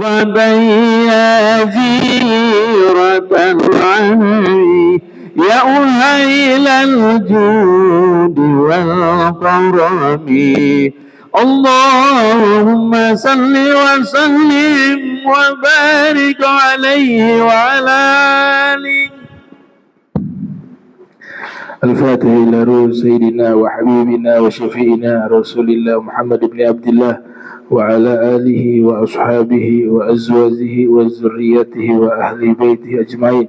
وبيازيرة العين يا أهيل الجود والكرم اللهم صل وسلم وبارك عليه وعلى آله. الفاتح إلى روح سيدنا وحبيبنا وشفيعنا رسول الله محمد بن عبد الله وعلى آله وأصحابه وأزواجه وذريته وأهل بيته أجمعين،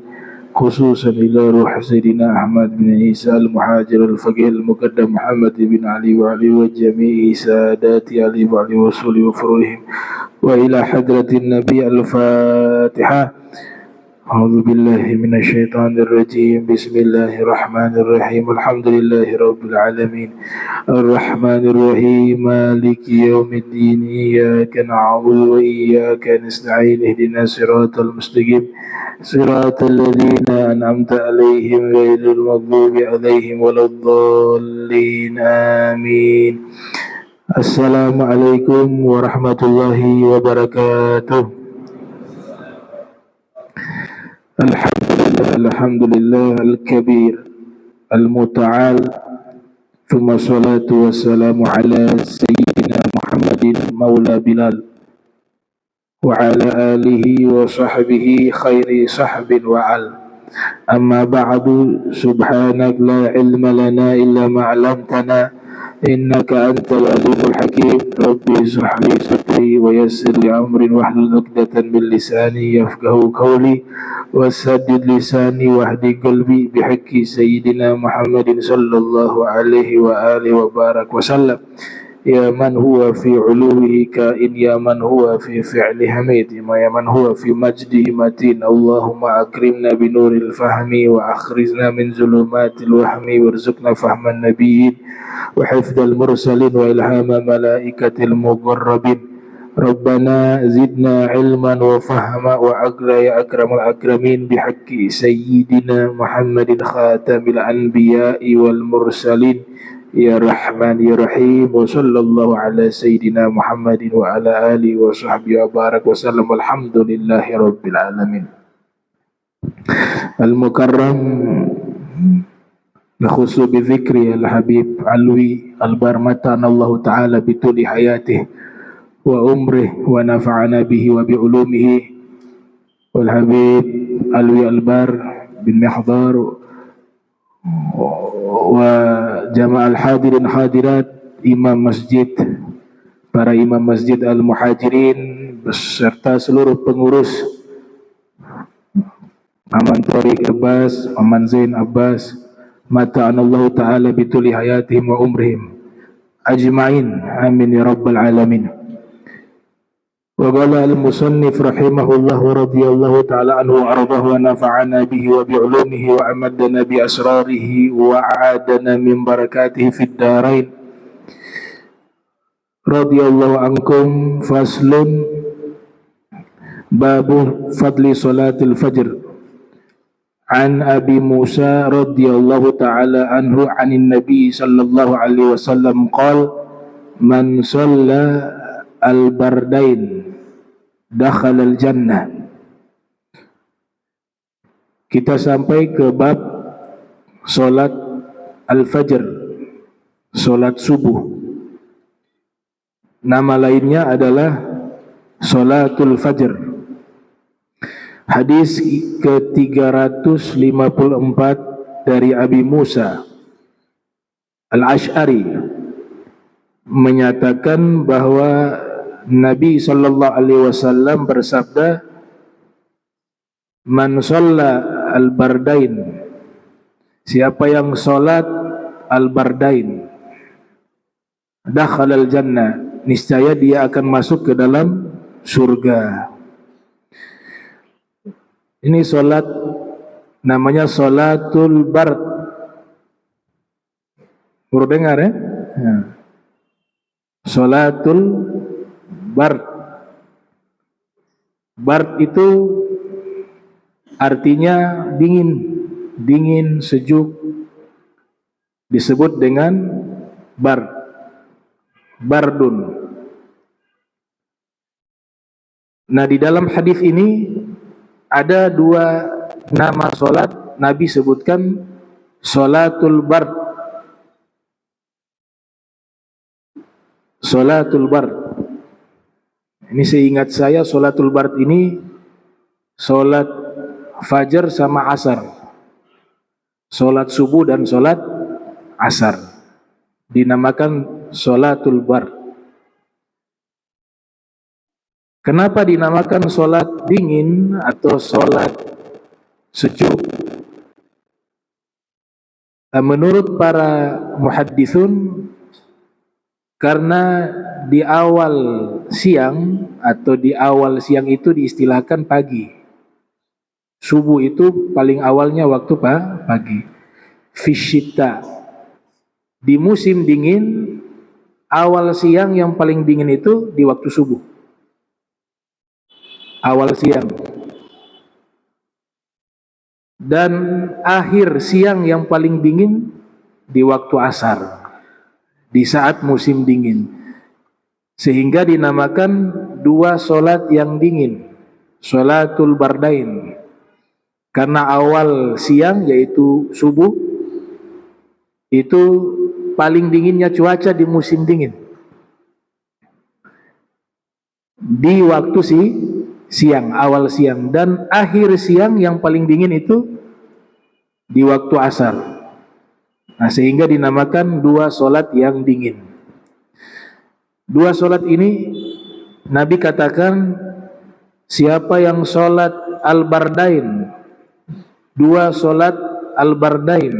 خصوصا إلى روح سيدنا أحمد بن عيسى المهاجر الفقيه المقدم محمد بن علي وعلي وجميع سادات علي وعلي وصول وفروعهم، وإلى حضرة النبي. الفاتحة. أعوذ بالله من الشيطان الرجيم. بسم الله الرحمن الرحيم. الحمد لله رب العالمين الرحمن الرحيم مالك يوم الدين إياك نعبد وإياك نستعين اهدنا الصراط المستقيم صراط الذين أنعمت عليهم غير المغضوب عليهم ولا الضالين آمين. السلام عليكم ورحمة الله وبركاته. Alhamdulillah al-kabir al-muta'al, thumma salatu wassalamu ala sayyidina Muhammadin maula Bilal wa ala alihi wa sahbihi khairi sahbin wa al. Amma ba'du, subhanak la ilma lana illa ma'alamtana innaka antal alimul hakim. Rabbi israh li sadri wa yassir li amrin wahlul 'uqdatan min lisani yafqahu qawli wasaddid lisani wahdi qalbi bihaqqi sayyidina Muhammadin sallallahu alaihi wa alihi wa barak wa sallam. Ya man huwa fi uluwihi kain, ya man huwa fi fi'li hamid, ya man huwa fi majdihi matin. Allahumma akrimna bi nuril fahmi wa akhrijna min zulumatil wahmi warzuqna fahman nabiyyin wa hifdzal mursalin wa ilhama malaikatil muqarrabin. Rabbana zidna ilman wa fahma wa agra ya akramal akramin bihaqqi sayyidina Muhammadin khatamil anbiya'i wal mursalin ya Rahman ya Rahim. Wa sallallahu ala sayyidina Muhammadin wa ala alihi wa sahbihi wa barak wa sallam. Alhamdulillahi rabbil alamin. Al-Mukarram nakhusu bi dhikri al-Habib Alwi al-Barmatan Allah Ta'ala bituli hayatih wa umrih wa nafa'ana bihi wa bi ulumihi wal Habib Alwi Albar bin Mihdar wa jama'al hadirin hadirat, imam masjid, para imam masjid al-muhajirin beserta seluruh pengurus, Aman Tariq Abbas, Aman Zain Abbas, mata'anallahu ta'ala bituli hayatihim wa umrihim ajma'in, amin ya rabbal alamin. Wa qala al-musannif rahimahullah wa radiyallahu ta'ala anhu wa ardahu wa nafa'ana bihi wa bi'ulumihi wa amadana bi asrarihi wa a'adana min barakatihi fid darain. Radiyallahu ankum. Faslun babu fadli salatil fajr. An Abi Musa radiyallahu ta'ala anhu anin Nabi sallallahu alaihi wasallam qala man shalla al-bardain dakhala al-jannah. Kita sampai ke bab solat al-fajr, solat subuh. Nama lainnya adalah solatul fajr. Hadis ke-354 dari Abi Musa Al-Ash'ari menyatakan bahwa Nabi sallallahu alaihi wasallam bersabda, man shalla al-bardain, siapa yang salat al-bardain, dakhala al-jannah, niscaya dia akan masuk ke dalam surga. Ini salat namanya salatul bard. Baru dengar ya? Salatul bard. Bard itu artinya dingin, dingin, sejuk. Disebut dengan bard, bardun. Nah, di dalam hadis ini ada dua nama solat Nabi sebutkan, solatul bard, solatul bard. Ini seingat saya solatul bard ini solat fajar sama asar, solat subuh dan solat asar, dinamakan solatul bard. Kenapa dinamakan solat dingin atau solat sejuk? Menurut para muhadditsun, karena di awal siang atau di awal siang itu diistilahkan pagi. Subuh itu paling awalnya waktu pagi. Fisyita, di musim dingin, awal siang yang paling dingin itu di waktu subuh, awal siang. Dan akhir siang yang paling dingin di waktu asar, di saat musim dingin. Sehingga dinamakan dua solat yang dingin, solatul bardain. Karena awal siang yaitu subuh itu paling dinginnya cuaca di musim dingin, di waktu siang, awal siang. Dan akhir siang yang paling dingin itu di waktu asar. Nah, sehingga dinamakan dua solat yang dingin. Dua solat ini Nabi katakan, siapa yang solat al-bardain, dua solat al-bardain,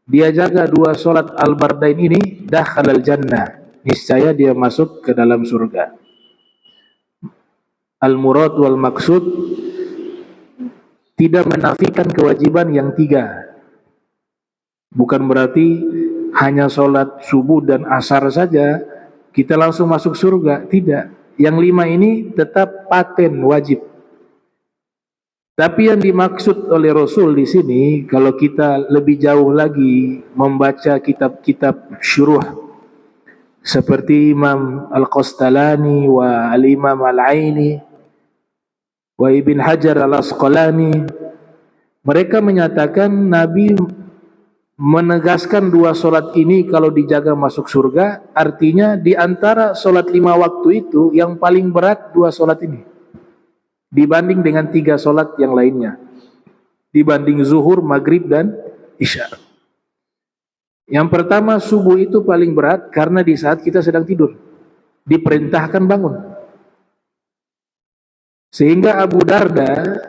dia jaga dua solat al-bardain ini, dakhalal jannah, niscaya dia masuk ke dalam surga. Al-murad wal maksud tidak menafikan kewajiban yang tiga. Bukan berarti hanya sholat subuh dan asar saja kita langsung masuk surga, tidak. Yang lima ini tetap paten wajib. Tapi yang dimaksud oleh Rasul di sini, kalau kita lebih jauh lagi membaca kitab-kitab syuruh seperti Imam Al-Qastalani wa Al-Imam Al-Aini wa Ibn Hajar Al-Asqalani, mereka menyatakan Nabi menegaskan dua solat ini kalau dijaga masuk surga, artinya di antara solat lima waktu itu yang paling berat dua solat ini dibanding dengan tiga solat yang lainnya, dibanding zuhur, maghrib dan isya. Yang pertama, subuh itu paling berat karena di saat kita sedang tidur diperintahkan bangun. Sehingga Abu Darda,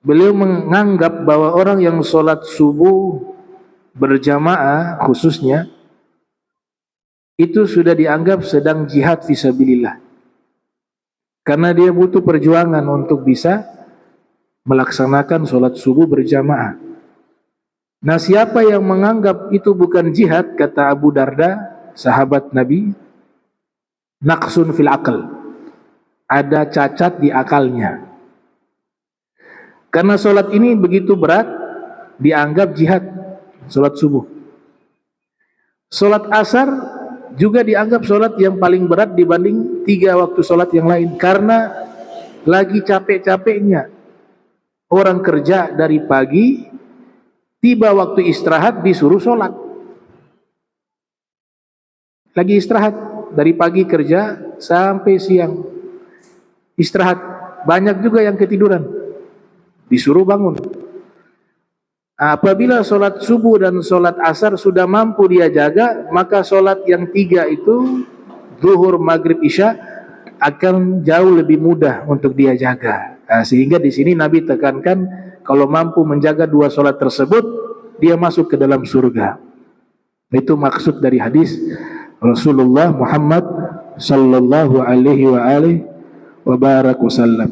beliau menganggap bahwa orang yang sholat subuh berjamaah khususnya itu sudah dianggap sedang jihad fisabilillah, karena dia butuh perjuangan untuk bisa melaksanakan sholat subuh berjamaah. Nah, siapa yang menganggap itu bukan jihad, kata Abu Darda, sahabat Nabi, naqsun fil aql, ada cacat di akalnya. Karena sholat ini begitu berat, dianggap jihad, sholat subuh. Sholat asar juga dianggap sholat yang paling berat dibanding tiga waktu sholat yang lain, karena lagi capek-capeknya orang kerja dari pagi, tiba waktu istirahat disuruh sholat. Lagi istirahat dari pagi kerja sampai siang istirahat, banyak juga yang ketiduran, disuruh bangun. Apabila sholat subuh dan sholat asar sudah mampu dia jaga, maka sholat yang tiga itu, zuhur, maghrib, isya, akan jauh lebih mudah untuk dia jaga. Sehingga di sini Nabi tekankan, kalau mampu menjaga dua sholat tersebut, dia masuk ke dalam surga. Itu maksud dari hadis Rasulullah Muhammad sallallahu alaihi wa alihi wa barak wasallam.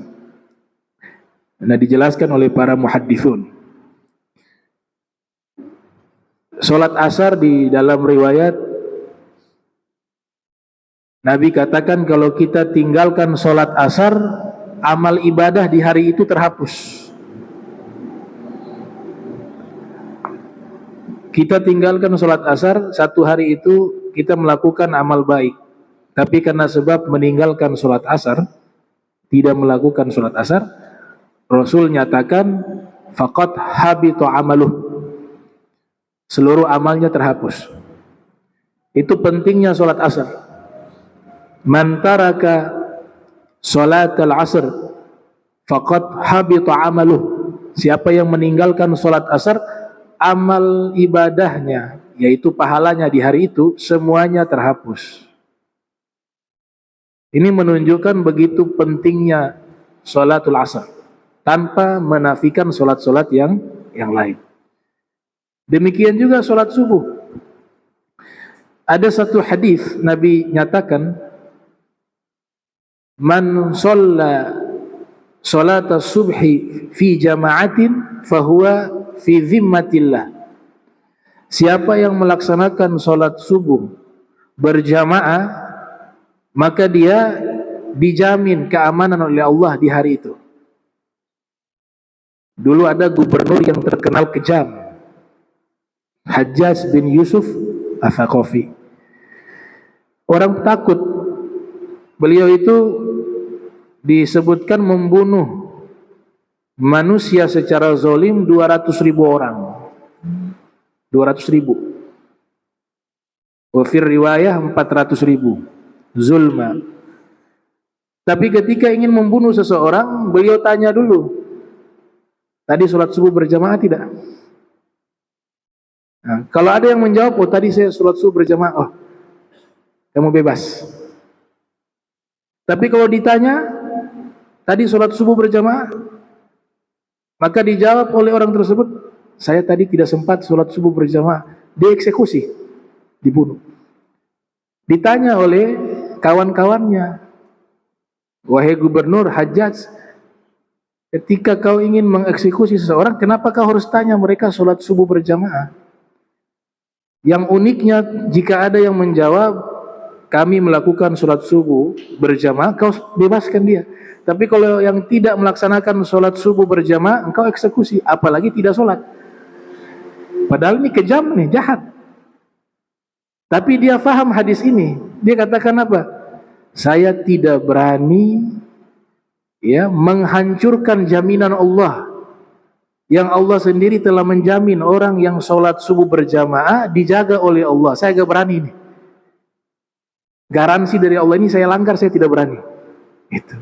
Nah, dijelaskan oleh para muhaddithun. Salat asar di dalam riwayat Nabi katakan, kalau kita tinggalkan salat asar, amal ibadah di hari itu terhapus. Kita tinggalkan salat asar, satu hari itu kita melakukan amal baik, tapi karena sebab meninggalkan salat asar, tidak melakukan sholat asar, Rasul nyatakan faqad habita amaluh, seluruh amalnya terhapus. Itu pentingnya sholat asar. Man taraka sholat al-asr faqad habita amaluh, siapa yang meninggalkan sholat asar, amal ibadahnya, yaitu pahalanya di hari itu, semuanya terhapus. Ini menunjukkan begitu pentingnya sholatul asar, tanpa menafikan sholat-sholat yang lain. Demikian juga sholat subuh. Ada satu hadis Nabi nyatakan, man shalla sholata subhi fi jama'atin fahuwa fi zimmatillah. Siapa yang melaksanakan sholat subuh berjamaah, maka dia dijamin keamanan oleh Allah di hari itu. Dulu ada gubernur yang terkenal kejam, Hajjaj bin Yusuf Al-Thaqafi. Orang takut. Beliau itu disebutkan membunuh manusia secara zalim 200.000 orang. 200.000. Wa fir riwayah 400.000. Zulma. Tapi ketika ingin membunuh seseorang, beliau tanya dulu, tadi sholat subuh berjamaah tidak? Nah, kalau ada yang menjawab, oh tadi saya sholat subuh berjamaah, oh kamu bebas. Tapi kalau ditanya, tadi sholat subuh berjamaah, maka dijawab oleh orang tersebut, saya tadi tidak sempat sholat subuh berjamaah, dieksekusi, dibunuh. Ditanya oleh kawan-kawannya, wahai gubernur Hajjaj, ketika kau ingin mengeksekusi seseorang, kenapa kau harus tanya mereka sholat subuh berjamaah? Yang uniknya, jika ada yang menjawab, kami melakukan sholat subuh berjamaah, kau bebaskan dia. Tapi kalau yang tidak melaksanakan sholat subuh berjamaah, engkau eksekusi, apalagi tidak sholat. Padahal ini kejam nih, jahat. Tapi dia faham hadis ini. Dia katakan apa? Saya tidak berani menghancurkan jaminan Allah, yang Allah sendiri telah menjamin orang yang sholat subuh berjamaah dijaga oleh Allah. Saya gak berani ini. Garansi dari Allah ini saya langgar, saya tidak berani. Itu.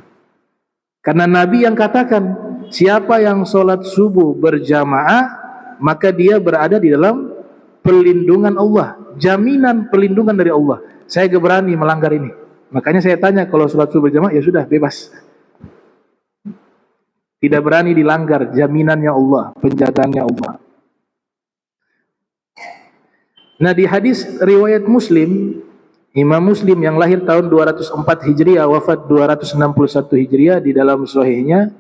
Karena Nabi yang katakan, siapa yang sholat subuh berjamaah, maka dia berada di dalam perlindungan Allah, jaminan perlindungan dari Allah. Saya gak berani melanggar ini. Makanya saya tanya, kalau sholat subuh berjamaah, ya sudah, bebas. Tidak berani dilanggar jaminannya Allah, penjagaannya Allah. Nah, di hadis riwayat Muslim, Imam Muslim yang lahir tahun 204 Hijriah, wafat 261 Hijriah, di dalam sahihnya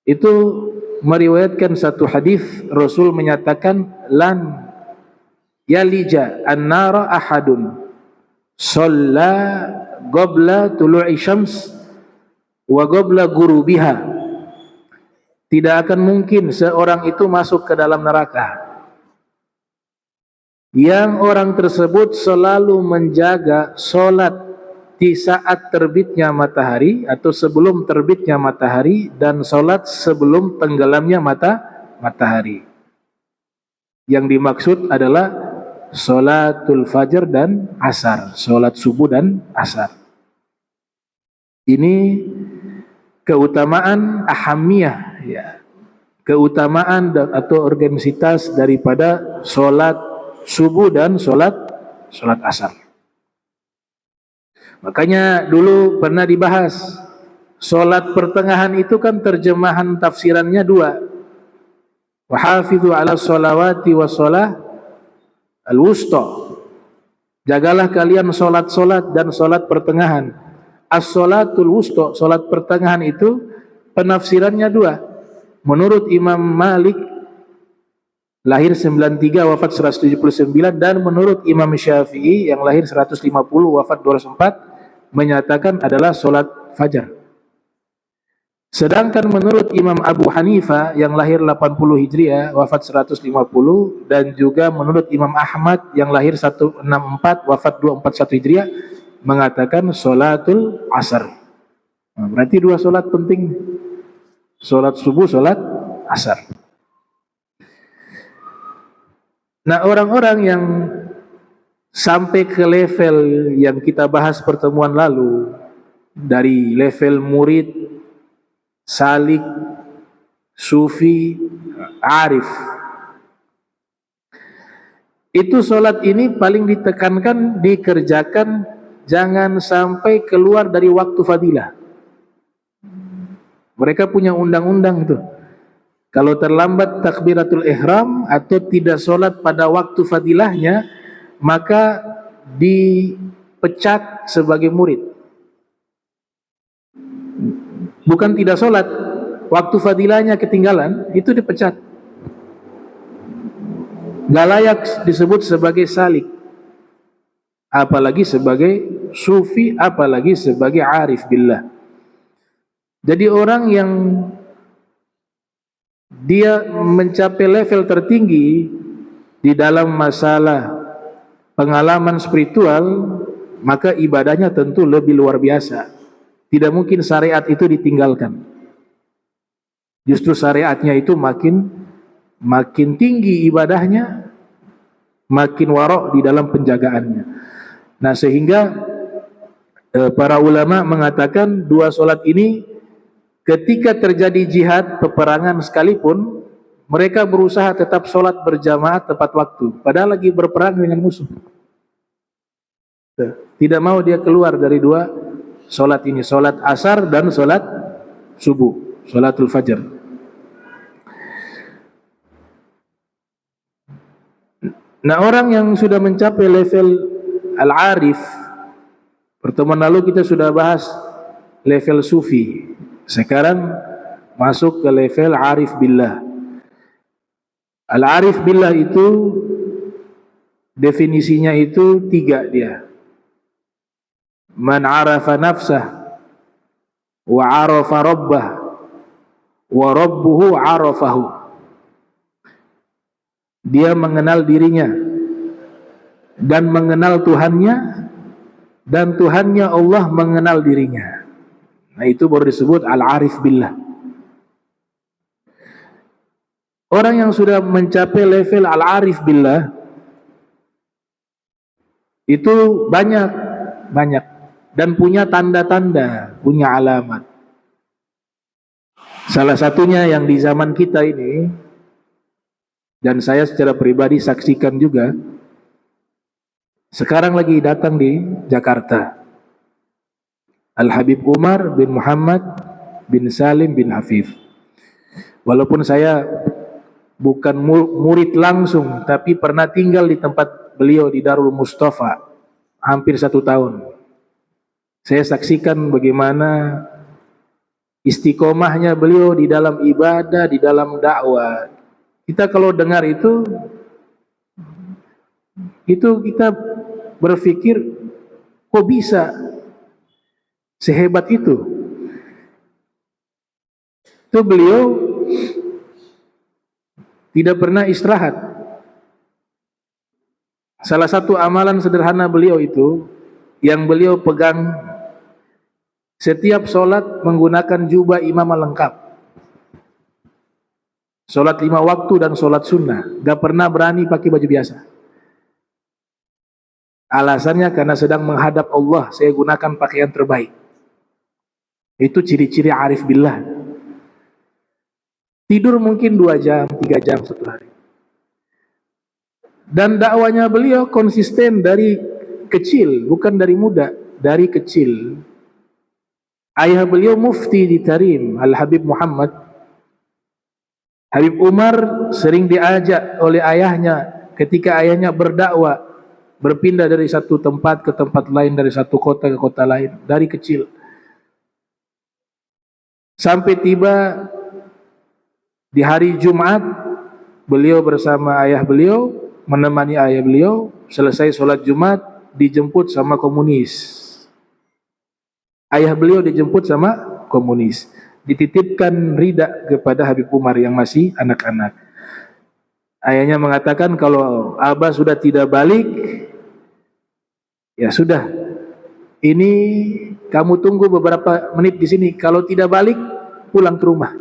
itu meriwayatkan satu hadis, Rasul menyatakan, lan yalija an-nara ahadun shalla qabla tulu'i syams wa qabla ghurubiha. Tidak akan mungkin seorang itu masuk ke dalam neraka yang orang tersebut selalu menjaga sholat di saat terbitnya matahari atau sebelum terbitnya matahari, dan sholat sebelum tenggelamnya matahari. Yang dimaksud adalah sholatul fajar dan asar, sholat subuh dan asar. Ini keutamaan ahamiyah, ya, keutamaan atau organisitas daripada sholat subuh dan sholat asar. Makanya dulu pernah dibahas, sholat pertengahan itu kan terjemahan tafsirannya dua. Wa hafidhu ala sholawati wa sholah al-wusta. Jagalah kalian sholat-sholat dan sholat pertengahan. As-sholatul wusta, sholat pertengahan itu penafsirannya dua. Menurut Imam Malik, lahir 93, wafat 179, dan menurut Imam Syafi'i yang lahir 150, wafat 204, menyatakan adalah sholat fajar. Sedangkan menurut Imam Abu Hanifah yang lahir 80 Hijriah, wafat 150, dan juga menurut Imam Ahmad yang lahir 164, wafat 241 Hijriah, mengatakan sholatul asar. Nah, berarti 2 solat penting, solat subuh, solat asar. Nah, orang-orang yang sampai ke level yang kita bahas pertemuan lalu, dari level murid, salik, sufi, arif, itu solat ini paling ditekankan, dikerjakan, jangan sampai keluar dari waktu fadilah. Mereka punya undang-undang itu. Kalau terlambat takbiratul ihram atau tidak solat pada waktu fadilahnya, maka dipecat sebagai murid. Bukan tidak solat, waktu fadilahnya ketinggalan, itu dipecat. Gak layak disebut sebagai salik, apalagi sebagai sufi, apalagi sebagai arif billah. Jadi orang yang dia mencapai level tertinggi di dalam masalah pengalaman spiritual, maka ibadahnya tentu lebih luar biasa. Tidak mungkin syariat itu ditinggalkan. Justru syariatnya itu makin tinggi ibadahnya, makin warok di dalam penjagaannya. Nah, sehingga para ulama mengatakan 2 solat ini ketika terjadi jihad, peperangan sekalipun, mereka berusaha tetap solat berjamaah tepat waktu, padahal lagi berperang dengan musuh. Tidak mau dia keluar dari 2 solat ini, solat asar dan solat subuh, solatul fajar. Nah, orang yang sudah mencapai level al-arif, pertemuan lalu kita sudah bahas level sufi. Sekarang masuk ke level arif billah. Al-arif billah itu definisinya itu 3 dia. Man arafa nafsah wa arafa rabbah wa rabbuhu arafahu. Dia mengenal dirinya dan mengenal Tuhannya, dan Tuhannya Allah mengenal dirinya. Nah, itu baru disebut al-arif billah. Orang yang sudah mencapai level al-arif billah itu banyak dan punya tanda-tanda, punya alamat. Salah satunya yang di zaman kita ini, dan saya secara pribadi saksikan juga, sekarang lagi datang di Jakarta, Al-Habib Umar bin Muhammad bin Salim bin Hafif. Walaupun saya bukan murid langsung, tapi pernah tinggal di tempat beliau di Darul Mustafa hampir 1 tahun. Saya saksikan bagaimana istiqomahnya beliau di dalam ibadah, di dalam dakwah. Kita kalau dengar itu kita berpikir, kok bisa sehebat itu? Itu beliau tidak pernah istirahat. Salah satu amalan sederhana beliau itu, yang beliau pegang, setiap solat menggunakan jubah imamah lengkap. Solat 5 waktu dan solat sunnah, gak pernah berani pakai baju biasa. Alasannya karena sedang menghadap Allah, saya gunakan pakaian terbaik. Itu ciri-ciri arif billah. Tidur mungkin 2 jam, 3 jam satu hari. Dan dakwanya beliau konsisten dari kecil, bukan dari muda, dari kecil. Ayah beliau mufti di Tarim, Al-Habib Muhammad. Habib Umar sering diajak oleh ayahnya ketika ayahnya berdakwah, berpindah dari satu tempat ke tempat lain, dari satu kota ke kota lain, dari kecil. Sampai tiba di hari Jumat, beliau bersama ayah beliau, menemani ayah beliau, selesai sholat Jumat, dijemput sama komunis. Ayah beliau dijemput sama komunis. Dititipkan rida kepada Habib Umar yang masih anak-anak. Ayahnya mengatakan, kalau Abah sudah tidak balik, ya sudah, ini kamu tunggu beberapa menit di sini, kalau tidak balik, pulang ke rumah.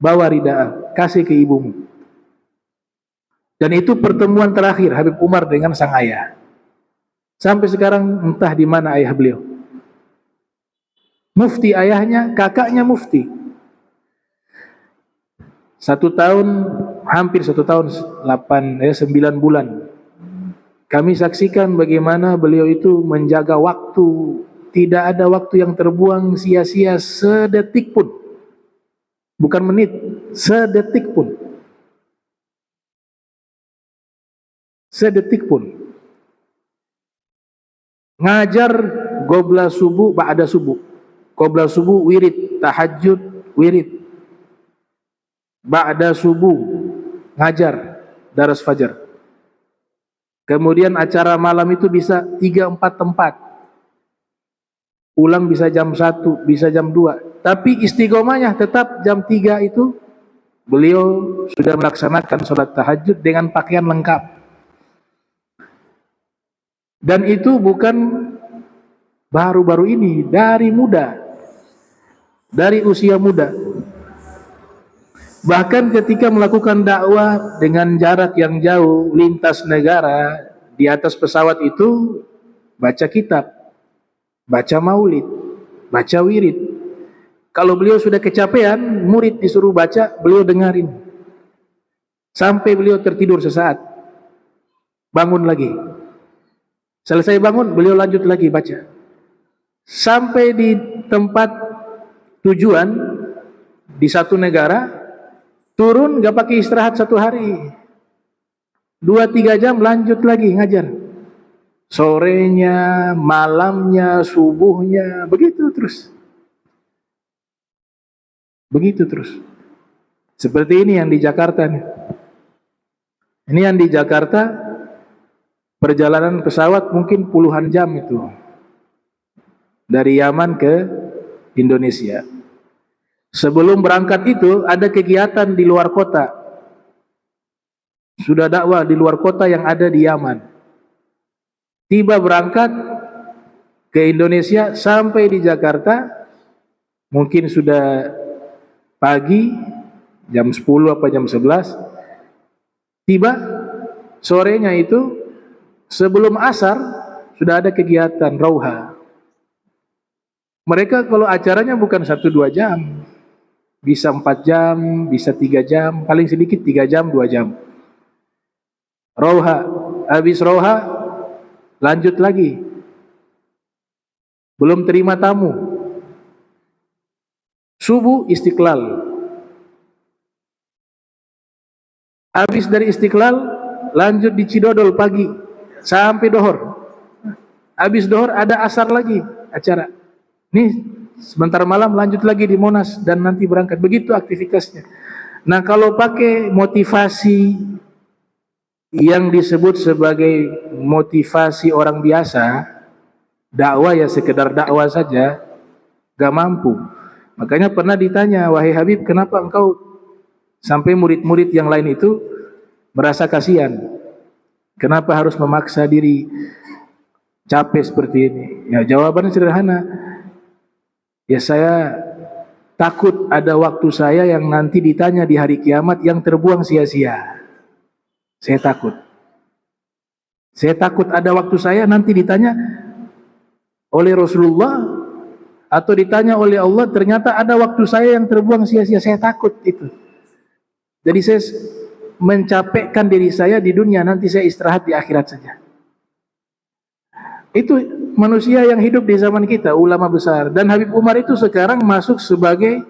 Bawa ridaan, kasih ke ibumu. Dan itu pertemuan terakhir Habib Umar dengan sang ayah. Sampai sekarang entah di mana ayah beliau. Mufti ayahnya, kakaknya mufti. 1 tahun, hampir 1 tahun, 9 bulan. Kami saksikan bagaimana beliau itu menjaga waktu. Tidak ada waktu yang terbuang sia-sia sedetik pun. Bukan menit, sedetik pun. Sedetik pun. Ngajar gobla subuh, ba'da subuh. Gobla subuh, wirid, tahajud, wirid. Ba'da subuh, ngajar, daras fajar. Kemudian acara malam itu bisa 3-4 tempat. Ulang bisa jam 1, bisa jam 2. Tapi istiqomahnya tetap jam 3 itu beliau sudah melaksanakan sholat tahajud dengan pakaian lengkap. Dan itu bukan baru-baru ini, dari muda. Dari usia muda. Bahkan ketika melakukan dakwah dengan jarak yang jauh, lintas negara, di atas pesawat itu baca kitab, baca maulid, baca wirid. Kalau beliau sudah kecapean, murid disuruh baca, beliau dengarin. Sampai beliau tertidur sesaat. Bangun lagi. Selesai bangun, beliau lanjut lagi baca. Sampai di tempat tujuan, di satu negara, turun gak pakai istirahat 1 hari, 2-3 jam lanjut lagi ngajar. Sorenya, malamnya, subuhnya, begitu terus. Begitu terus. Seperti ini yang di Jakarta nih. Ini yang di Jakarta, perjalanan pesawat mungkin puluhan jam itu. Dari Yaman ke Indonesia. Sebelum berangkat itu ada kegiatan di luar kota. Sudah dakwah di luar kota yang ada di Yaman. Tiba berangkat ke Indonesia, sampai di Jakarta mungkin sudah pagi, jam 10 apa jam 11. Tiba sorenya itu sebelum asar sudah ada kegiatan rauha. Mereka kalau acaranya bukan 1-2 jam. Bisa 4 jam, bisa 3 jam, paling sedikit 3 jam, 2 jam. Rauha, habis rauha, lanjut lagi. Belum terima tamu. Subuh Istiqlal. Habis dari Istiqlal, lanjut di Cidodol pagi, sampai Dohor. Habis Dohor ada asar lagi acara. Nih, sebentar malam lanjut lagi di Monas dan nanti berangkat. Begitu aktivitasnya. Nah, kalau pakai motivasi yang disebut sebagai motivasi orang biasa, dakwah ya sekedar dakwah saja, gak mampu. Makanya pernah ditanya, wahai Habib, kenapa engkau sampai murid-murid yang lain itu merasa kasihan? Kenapa harus memaksa diri capek seperti ini? Ya, jawabannya sederhana. Ya, saya takut ada waktu saya yang nanti ditanya di hari kiamat yang terbuang sia-sia. Saya takut. Saya takut ada waktu saya nanti ditanya oleh Rasulullah atau ditanya oleh Allah, ternyata ada waktu saya yang terbuang sia-sia. Saya takut itu. Jadi saya mencapekkan diri saya di dunia, nanti saya istirahat di akhirat saja. Itu manusia yang hidup di zaman kita, ulama besar. Dan Habib Umar itu sekarang masuk sebagai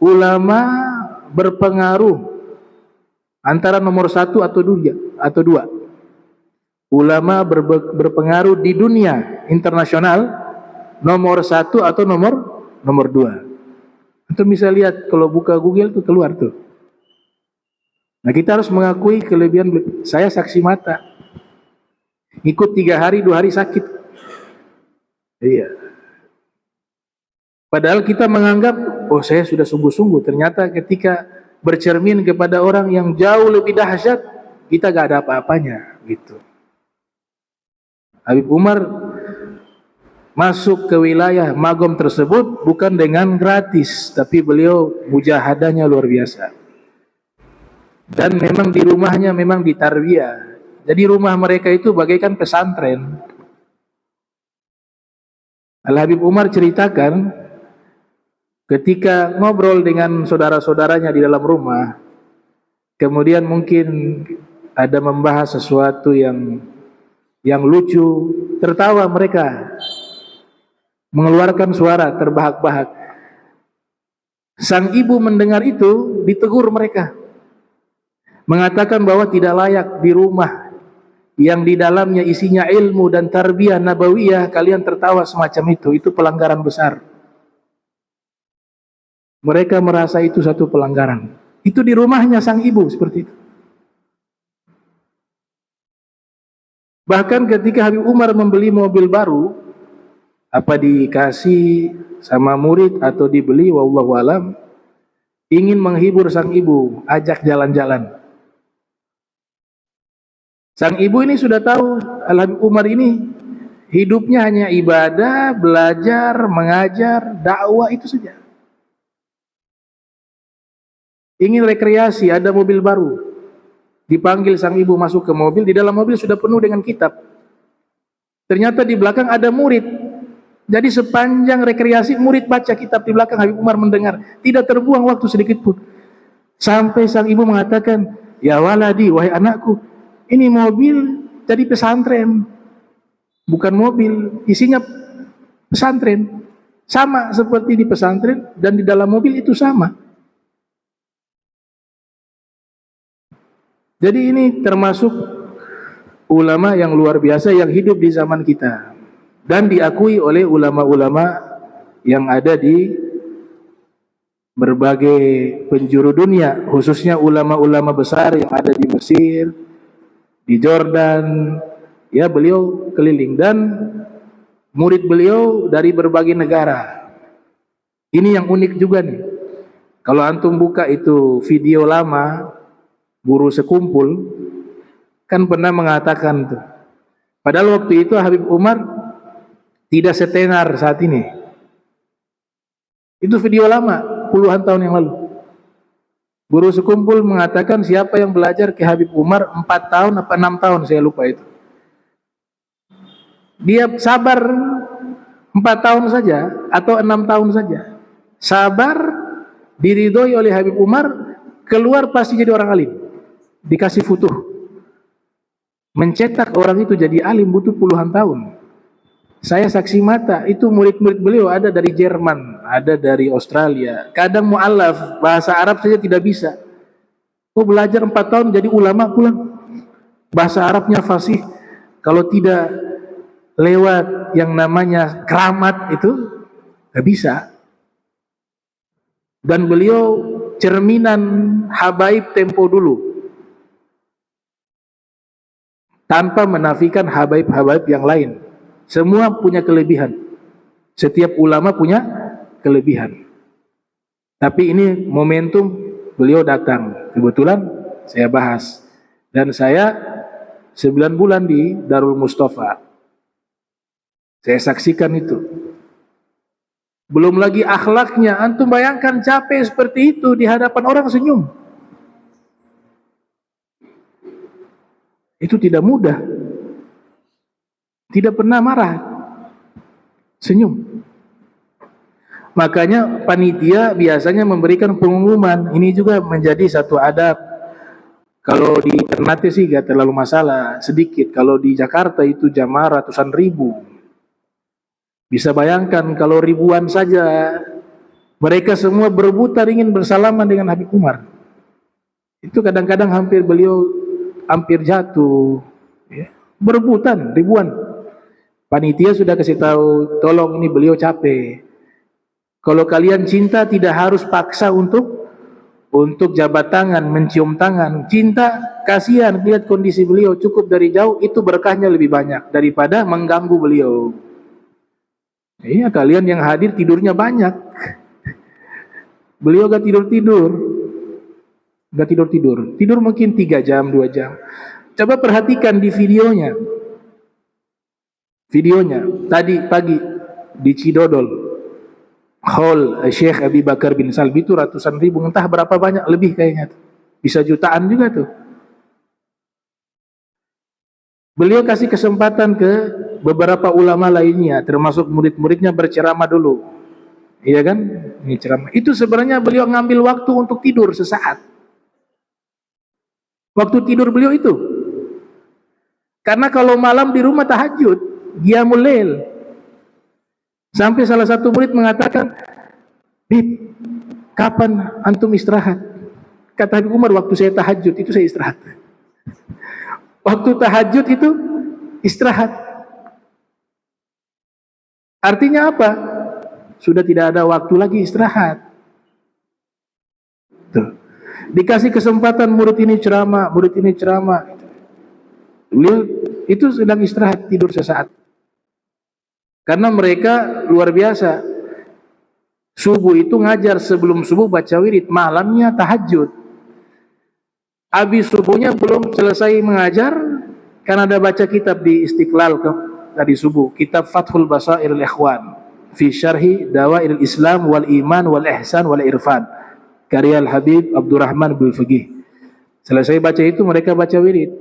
ulama berpengaruh antara nomor 1 atau dua. Ulama berpengaruh di dunia internasional, nomor 1 atau nomor 2. Antum bisa lihat kalau buka Google tuh keluar tuh. Nah, kita harus mengakui kelebihan. Saya saksi mata. Ikut 3 hari, 2 hari sakit. Iya. Padahal kita menganggap, oh saya sudah sungguh-sungguh. Ternyata ketika bercermin kepada orang yang jauh lebih dahsyat, kita gak ada apa-apanya gitu. Habib Umar masuk ke wilayah Magom tersebut bukan dengan gratis, tapi beliau mujahadahnya luar biasa. Dan memang di rumahnya memang ditarbiyah. Jadi rumah mereka itu bagaikan pesantren. Al-Habib Umar ceritakan ketika ngobrol dengan saudara-saudaranya di dalam rumah, kemudian mungkin ada membahas sesuatu yang lucu, tertawa mereka, mengeluarkan suara terbahak-bahak. Sang ibu mendengar itu, ditegur mereka, mengatakan bahwa tidak layak di rumah yang di dalamnya isinya ilmu dan tarbiyah nabawiyah kalian tertawa semacam itu pelanggaran besar. Mereka merasa itu satu pelanggaran. Itu di rumahnya sang ibu seperti itu. Bahkan ketika Habib Umar membeli mobil baru, apa dikasih sama murid atau dibeli, wallahu alam, ingin menghibur sang ibu, ajak jalan-jalan. Sang ibu ini sudah tahu Al-Habib Umar ini hidupnya hanya ibadah, belajar, mengajar, dakwah, itu saja. Ingin rekreasi, ada mobil baru. Dipanggil sang ibu masuk ke mobil, di dalam mobil sudah penuh dengan kitab. Ternyata di belakang ada murid. Jadi sepanjang rekreasi murid baca kitab di belakang, Habib Umar mendengar. Tidak terbuang waktu sedikit pun. Sampai sang ibu mengatakan, "Ya waladi, wahai anakku, ini mobil jadi pesantren, bukan mobil, isinya pesantren. Sama seperti di pesantren dan di dalam mobil itu sama." Jadi ini termasuk ulama yang luar biasa yang hidup di zaman kita dan diakui oleh ulama-ulama yang ada di berbagai penjuru dunia, khususnya ulama-ulama besar yang ada di Mesir, di Jordan, ya beliau keliling, dan murid beliau dari berbagai negara. Ini yang unik juga nih. Kalau antum buka itu video lama, Guru Sekumpul, kan pernah mengatakan tuh. Padahal waktu itu Habib Umar tidak setenar saat ini. Itu video lama, puluhan tahun yang lalu. Guru Sekumpul mengatakan siapa yang belajar ke Habib Umar 4 tahun apa 6 tahun, saya lupa itu. Dia sabar 4 tahun saja atau 6 tahun saja. Sabar, diridhoi oleh Habib Umar, keluar pasti jadi orang alim. Dikasih futuh. Mencetak orang itu jadi alim butuh puluhan tahun. Saya saksi mata, itu murid-murid beliau ada dari Jerman, ada dari Australia. Kadang mu'alaf, bahasa Arab saja tidak bisa. Oh, belajar 4 tahun jadi ulama pulang. Bahasa Arabnya fasih. Kalau tidak lewat yang namanya keramat itu, gak bisa. Dan beliau cerminan habaib tempo dulu, tanpa menafikan habaib-habaib yang lain. Semua punya kelebihan. Setiap ulama punya kelebihan. Tapi ini momentum beliau datang. Kebetulan saya bahas. Dan saya 9 bulan di Darul Mustafa. Saya saksikan itu. Belum lagi akhlaknya. Antum bayangkan capek seperti itu di hadapan orang senyum. Itu tidak mudah. Tidak pernah marah. Senyum. Makanya panitia biasanya memberikan pengumuman. Ini juga menjadi satu adab. Kalau di Ternate sih gak terlalu masalah, sedikit. Kalau di Jakarta itu jamaah ratusan ribu. Bisa bayangkan kalau ribuan saja. Mereka semua berebutan ingin bersalaman dengan Habib Umar. Itu kadang-kadang beliau hampir jatuh, ya. Berebutan ribuan. Panitia sudah kasih tahu, tolong ini beliau capek. Kalau kalian cinta tidak harus paksa untuk jabat tangan, mencium tangan. Cinta, kasihan lihat kondisi beliau, cukup dari jauh, itu berkahnya lebih banyak daripada mengganggu beliau. Iya, kalian yang hadir tidurnya banyak. Beliau gak tidur-tidur. Tidur mungkin 3 jam, 2 jam. Coba perhatikan di videonya. Tadi pagi di Cidodol, Hall Syekh Abi Bakar bin Salbi itu ratusan ribu, entah berapa banyak, lebih kayaknya, bisa jutaan juga tuh. Beliau kasih kesempatan ke beberapa ulama lainnya, termasuk murid-muridnya berceramah dulu. Iya kan? Ini ceramah. Itu sebenarnya beliau ngambil waktu untuk tidur sesaat. Waktu tidur beliau itu. Karena kalau malam di rumah tahajud, qiyamul lail. Sampai salah satu murid mengatakan, "Bib, kapan antum istirahat?" Kata Habib Umar, "Waktu saya tahajud itu saya istirahat." Waktu tahajud itu istirahat. Artinya apa? Sudah tidak ada waktu lagi istirahat. Tuh. Dikasih kesempatan murid ini ceramah, murid ini ceramah. Beliau itu sedang istirahat, tidur sesaat. Karena mereka luar biasa. Subuh itu ngajar, sebelum subuh baca wirid, malamnya tahajud. Habis subuhnya belum selesai mengajar, karena ada baca kitab di Istiqlal tadi subuh, kitab Fathul Basairil Ikhwan fi Syarhi Dawairil Islam wal Iman wal Ihsan wal Irfan, karya Al-Habib Abdurrahman bin Faqih. Selesai baca itu mereka baca wirid,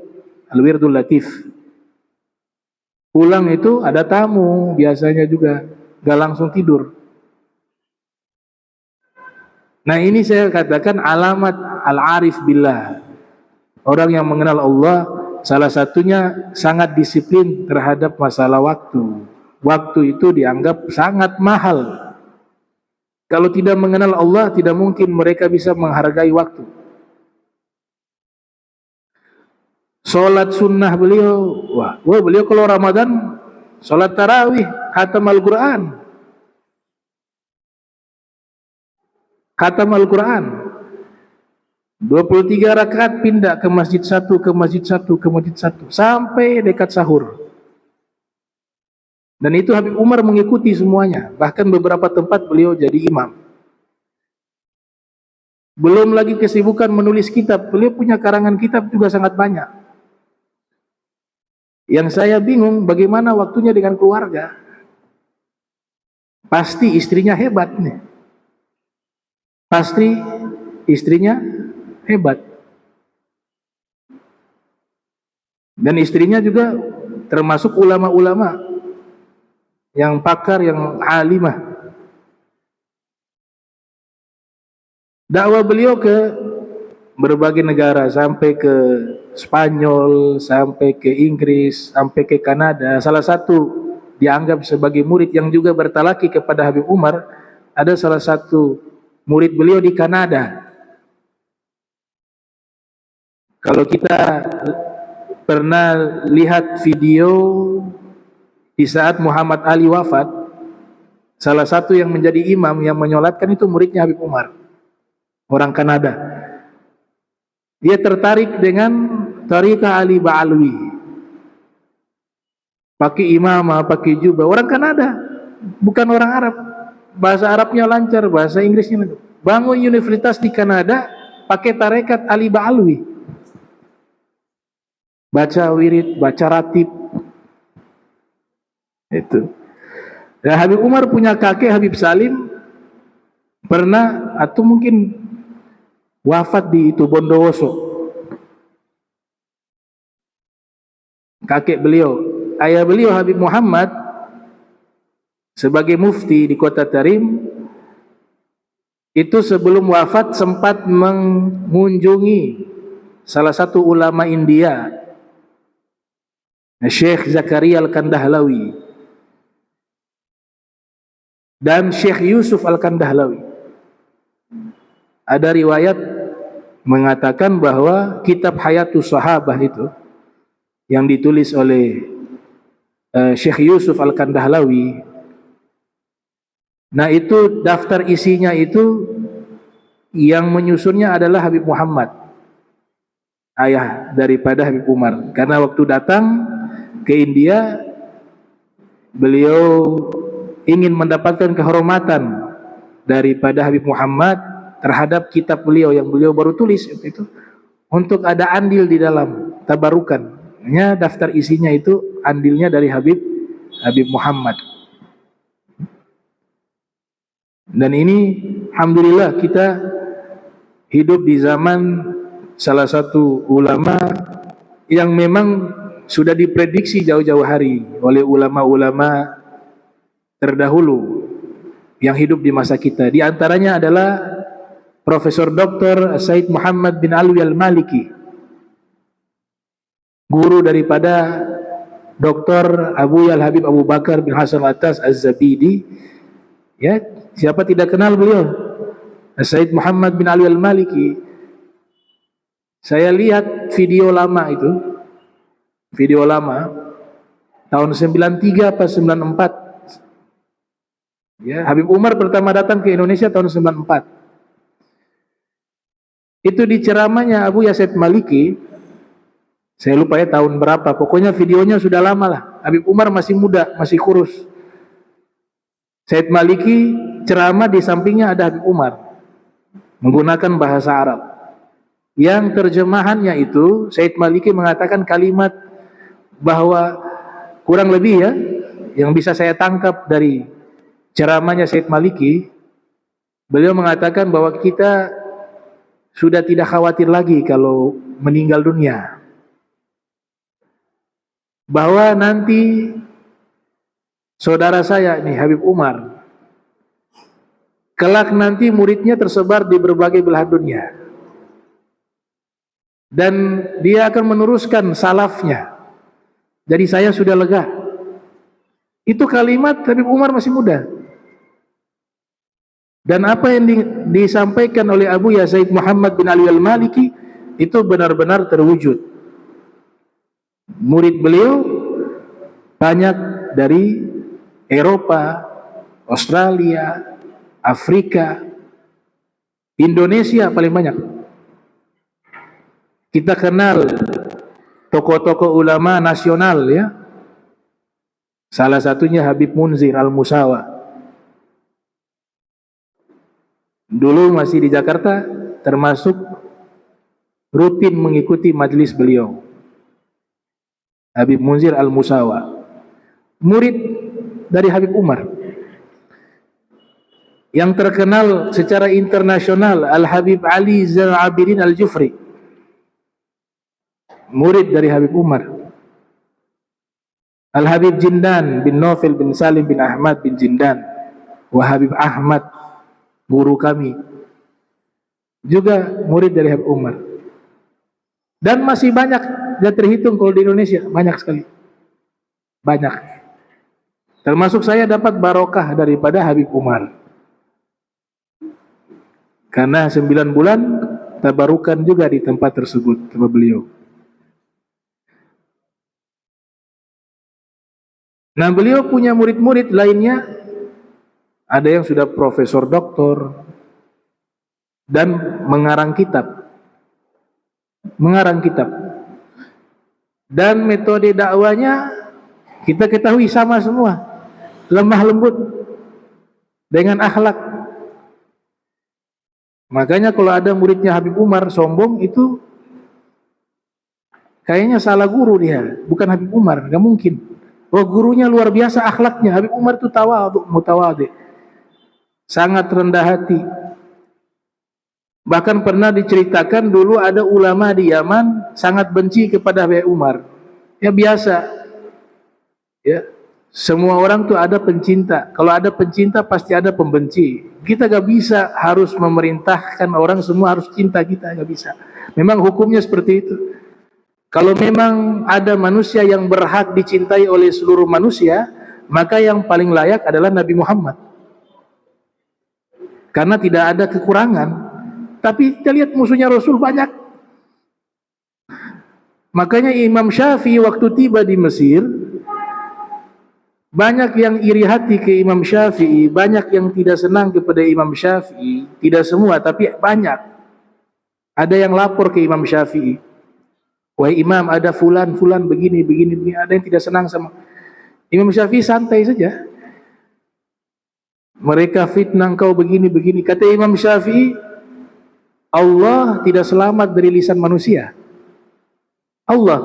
Al-Wirdul Latif. Pulang itu ada tamu biasanya juga, gak langsung tidur. Nah ini saya katakan alamat al-arif billah. Orang yang mengenal Allah, salah satunya sangat disiplin terhadap masalah waktu. Waktu itu dianggap sangat mahal. Kalau tidak mengenal Allah, tidak mungkin mereka bisa menghargai waktu. Salat sunnah beliau, wah beliau kalau Ramadan salat tarawih, khatam Al-Quran. Khatam Al-Quran. 23 rakaat pindah ke masjid satu, ke masjid satu, ke masjid satu, sampai dekat sahur. Dan itu Habib Umar mengikuti semuanya. Bahkan beberapa tempat beliau jadi imam. Belum lagi kesibukan menulis kitab. Beliau punya karangan kitab juga sangat banyak. Yang saya bingung bagaimana waktunya dengan keluarga. Pasti istrinya hebat nih. Pasti istrinya hebat. Dan istrinya juga termasuk ulama-ulama yang pakar, yang alimah. Dakwah beliau ke berbagai negara, sampai ke Spanyol, sampai ke Inggris, sampai ke Kanada. Salah satu dianggap sebagai murid yang juga bertalaki kepada Habib Umar, ada salah satu murid beliau di Kanada. Kalau kita pernah lihat video di saat Muhammad Ali wafat, salah satu yang menjadi imam yang menyolatkan itu muridnya Habib Umar, orang Kanada. Dia tertarik dengan Tariqah Ali Ba'alwi, pakai imamah, pakai jubah, orang Kanada, bukan orang Arab. Bahasa Arabnya lancar, bahasa Inggrisnya lancar. Bangun universitas di Kanada pakai tarekat Ali Ba'alwi. Baca wirid, baca ratib. Itu. Dan Habib Umar punya kakek Habib Salim, pernah atau mungkin wafat di itu Bondowoso. Kakek beliau, ayah beliau Habib Muhammad sebagai mufti di kota Tarim, itu sebelum wafat sempat mengunjungi salah satu ulama India, Syekh Zakaria Al-Kandahlawi dan Syekh Yusuf Al-Kandahlawi. Ada riwayat mengatakan bahwa kitab Hayatus Sahabah itu yang ditulis oleh Syekh Yusuf Al-Kandahlawi, nah itu daftar isinya itu yang menyusunnya adalah Habib Muhammad, ayah daripada Habib Umar. Karena waktu datang ke India, beliau ingin mendapatkan kehormatan daripada Habib Muhammad terhadap kitab beliau yang beliau baru tulis itu, untuk ada andil di dalam tabarukan. Daftar isinya itu andilnya dari Habib Muhammad. Dan ini alhamdulillah kita hidup di zaman salah satu ulama yang memang sudah diprediksi jauh-jauh hari oleh ulama-ulama terdahulu yang hidup di masa kita. Di antaranya adalah Profesor Dr. Said Muhammad bin Alwi al-Maliki, guru daripada Dr. Abu Al-Habib Abu Bakar bin Hasan Al-Attas Az-Zabidi. Ya, siapa tidak kenal beliau? Said Muhammad bin Alwi al-Maliki. Saya lihat video lama itu, video lama tahun 93 pas 94. Ya, Habib Umar pertama datang ke Indonesia tahun 94. Itu di ceramahnya Abu Yazid Maliki. Saya lupa ya tahun berapa. Pokoknya videonya sudah lama lah. Habib Umar masih muda, masih kurus. Said Maliki ceramah, di sampingnya ada Habib Umar menggunakan bahasa Arab. Yang terjemahannya itu Said Maliki mengatakan kalimat bahwa kurang lebih ya, yang bisa saya tangkap dari ceramahnya Said Maliki, beliau mengatakan bahwa kita sudah tidak khawatir lagi kalau meninggal dunia, bahwa nanti saudara saya ini Habib Umar kelak nanti muridnya tersebar di berbagai belahan dunia dan dia akan meneruskan salafnya. Jadi saya sudah lega. Itu kalimat Habib Umar masih muda. Dan apa yang disampaikan oleh Abu Yazid Muhammad bin Ali al-Maliki itu benar-benar terwujud. Murid beliau banyak dari Eropa, Australia, Afrika, Indonesia paling banyak. Kita kenal tokoh-tokoh ulama nasional ya. Salah satunya Habib Munzir Al-Musawa. Dulu masih di Jakarta, termasuk rutin mengikuti majelis beliau. Habib Munzir Al-Musawa, murid dari Habib Umar. Yang terkenal secara internasional Al-Habib Ali Zainal Abidin Al-Jufri, murid dari Habib Umar. Al-Habib Jindan bin Naufil bin Salim bin Ahmad bin Jindan wa Habib Ahmad, guru kami, juga murid dari Habib Umar. Dan masih banyak, tidak terhitung kalau di Indonesia, banyak sekali. Banyak. Termasuk saya dapat barokah daripada Habib Umar. Karena 9 bulan tabarukan juga di tempat tersebut sama beliau. Nah, beliau punya murid-murid lainnya, ada yang sudah profesor doktor dan mengarang kitab. Dan metode dakwanya kita ketahui sama semua, lemah lembut dengan akhlak. Makanya kalau ada muridnya Habib Umar sombong, itu kayaknya salah guru dia, bukan Habib Umar, gak mungkin. Oh, gurunya luar biasa akhlaknya. Habib Umar itu tawadhu, mutawadhi, sangat rendah hati. Bahkan pernah diceritakan dulu ada ulama di Yaman sangat benci kepada Habib Umar. Ya biasa. Ya, semua orang tuh ada pencinta. Kalau ada pencinta pasti ada pembenci. Kita gak bisa harus memerintahkan orang semua harus cinta kita, gak bisa. Memang hukumnya seperti itu. Kalau memang ada manusia yang berhak dicintai oleh seluruh manusia, maka yang paling layak adalah Nabi Muhammad. Karena tidak ada kekurangan. Tapi kita lihat musuhnya Rasul banyak. Makanya Imam Syafi'i waktu tiba di Mesir, banyak yang iri hati ke Imam Syafi'i, banyak yang tidak senang kepada Imam Syafi'i. Tidak semua, tapi banyak. Ada yang lapor ke Imam Syafi'i, wahai Imam, ada fulan begini. Ada yang tidak senang sama Imam Syafi'i. Santai saja. Mereka fitnah engkau begini. Kata Imam Syafi'i, Allah tidak selamat dari lisan manusia. Allah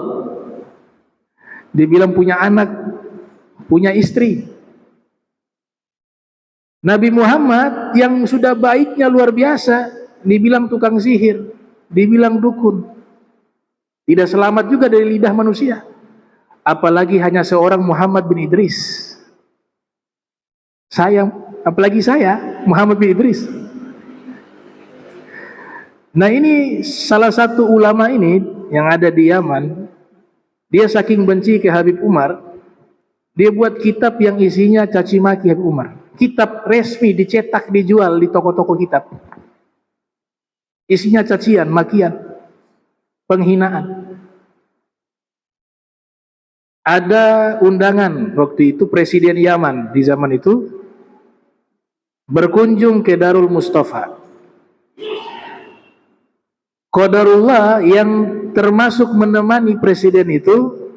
dibilang punya anak, punya istri, Nabi Muhammad yang sudah baiknya luar biasa dibilang tukang sihir, dibilang dukun, tidak selamat juga dari lidah manusia. Apalagi hanya seorang Muhammad bin Idris. Apalagi saya Muhammad bin Idris. Nah, ini salah satu ulama ini yang ada di Yaman. Dia saking benci ke Habib Umar, dia buat kitab yang isinya caci maki Habib Umar. Kitab resmi dicetak, dijual di toko-toko kitab. Isinya cacian, makian, penghinaan. Ada undangan waktu itu Presiden Yaman di zaman itu berkunjung ke Darul Mustafa. Qadarullah yang termasuk menemani presiden itu